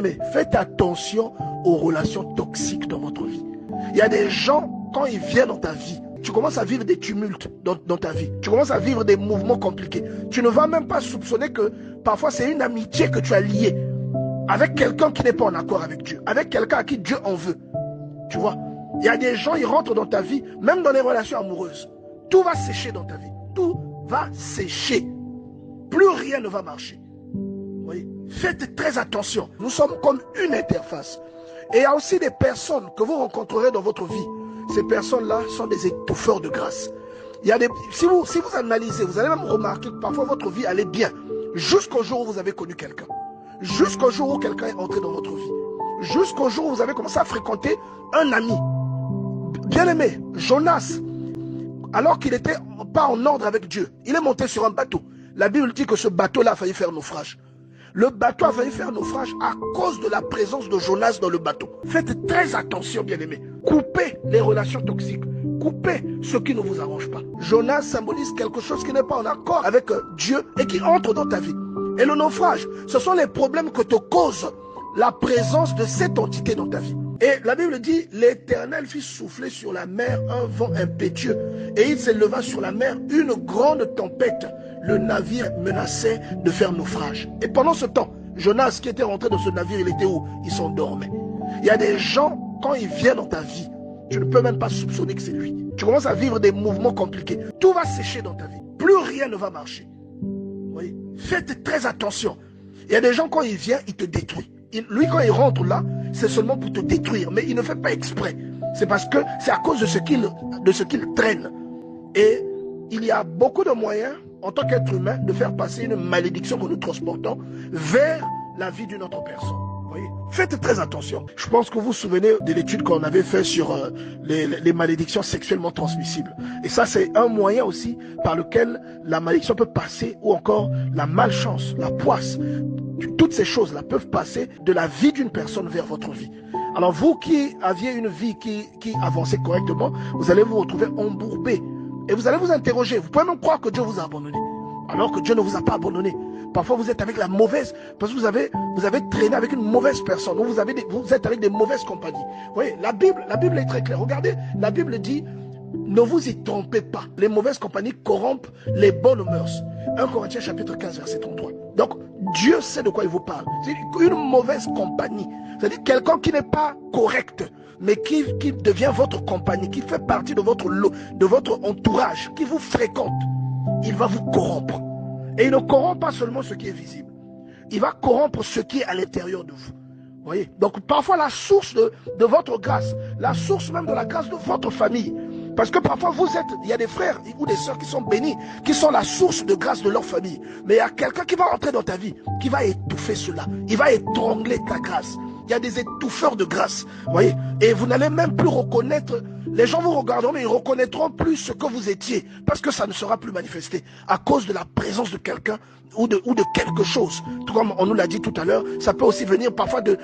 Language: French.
Mais faites attention aux relations toxiques dans votre vie. Il y a des gens, quand ils viennent dans ta vie, tu commences à vivre des tumultes dans ta vie. Tu commences à vivre des mouvements compliqués. Tu ne vas même pas soupçonner que parfois c'est une amitié que tu as liée avec quelqu'un qui n'est pas en accord avec Dieu, avec quelqu'un à qui Dieu en veut. Tu vois, il y a des gens, ils rentrent dans ta vie, même dans les relations amoureuses. Tout va sécher dans ta vie. Tout va sécher. Plus rien ne va marcher. Oui. Faites très attention. Nous sommes comme une interface. Et il y a aussi des personnes que vous rencontrerez dans votre vie. Ces personnes-là sont des étouffeurs de grâce. Il y a des, si vous analysez, vous allez même remarquer que parfois votre vie allait bien. Jusqu'au jour où vous avez connu quelqu'un. Jusqu'au jour où quelqu'un est entré dans votre vie. Jusqu'au jour où vous avez commencé à fréquenter un ami. Bien-aimé, Jonas, alors qu'il n'était pas en ordre avec Dieu, il est monté sur un bateau. La Bible dit que ce bateau-là a failli faire naufrage. Le bateau a failli faire naufrage à cause de la présence de Jonas dans le bateau. Faites très attention, bien-aimés. Coupez les relations toxiques. Coupez ce qui ne vous arrange pas. Jonas symbolise quelque chose qui n'est pas en accord avec Dieu et qui entre dans ta vie. Et le naufrage, ce sont les problèmes que te cause la présence de cette entité dans ta vie. Et la Bible dit, l'Éternel fit souffler sur la mer un vent impétueux. Et il s'éleva sur la mer une grande tempête. Le navire menaçait de faire naufrage. Et pendant ce temps, Jonas qui était rentré dans ce navire, il était où? Il s'endormait. Il y a des gens, quand ils viennent dans ta vie, tu ne peux même pas soupçonner que c'est lui. Tu commences à vivre des mouvements compliqués. Tout va sécher dans ta vie. Plus rien ne va marcher. Oui. Faites très attention. Il y a des gens, quand il vient, il te détruit. Lui, quand il rentre là, c'est seulement pour te détruire. Mais il ne fait pas exprès. C'est parce que c'est à cause de ce qu'il traîne. Et il y a beaucoup de moyens, en tant qu'être humain, de faire passer une malédiction que nous transportons vers la vie d'une autre personne. Voyez? Faites très attention. Je pense que vous vous souvenez de l'étude qu'on avait fait sur les malédictions sexuellement transmissibles. Et ça, c'est un moyen aussi par lequel la malédiction peut passer, ou encore la malchance, la poisse. Toutes ces choses-là peuvent passer de la vie d'une personne vers votre vie. Alors vous qui aviez une vie qui avançait correctement, vous allez vous retrouver embourbé. Et vous allez vous interroger. Vous pouvez même croire que Dieu vous a abandonné. Alors que Dieu ne vous a pas abandonné. Parfois vous êtes avec la mauvaise, parce que vous avez traîné avec une mauvaise personne. Ou vous êtes avec des mauvaises compagnies. Vous voyez, la Bible est très claire. Regardez, la Bible dit, ne vous y trompez pas. Les mauvaises compagnies corrompent les bonnes mœurs. 1 Corinthiens chapitre 15, verset 33. Donc, Dieu sait de quoi il vous parle. C'est une mauvaise compagnie. C'est-à-dire quelqu'un qui n'est pas correct, mais qui devient votre compagnie, qui fait partie de votre entourage, qui vous fréquente. Il va vous corrompre. Et il ne corrompt pas seulement ce qui est visible. Il va corrompre ce qui est à l'intérieur de vous. Voyez? Donc parfois la source de votre grâce, la source même de la grâce de votre famille, parce que parfois il y a des frères ou des sœurs qui sont bénis, qui sont la source de grâce de leur famille. Mais il y a quelqu'un qui va entrer dans ta vie, qui va étouffer cela. Il va étrangler ta grâce. Il y a des étouffeurs de grâce. Voyez? Et vous n'allez même plus reconnaître, les gens vous regarderont, mais ils ne reconnaîtront plus ce que vous étiez, parce que ça ne sera plus manifesté à cause de la présence de quelqu'un ou de quelque chose. Tout comme on nous l'a dit tout à l'heure, ça peut aussi venir parfois de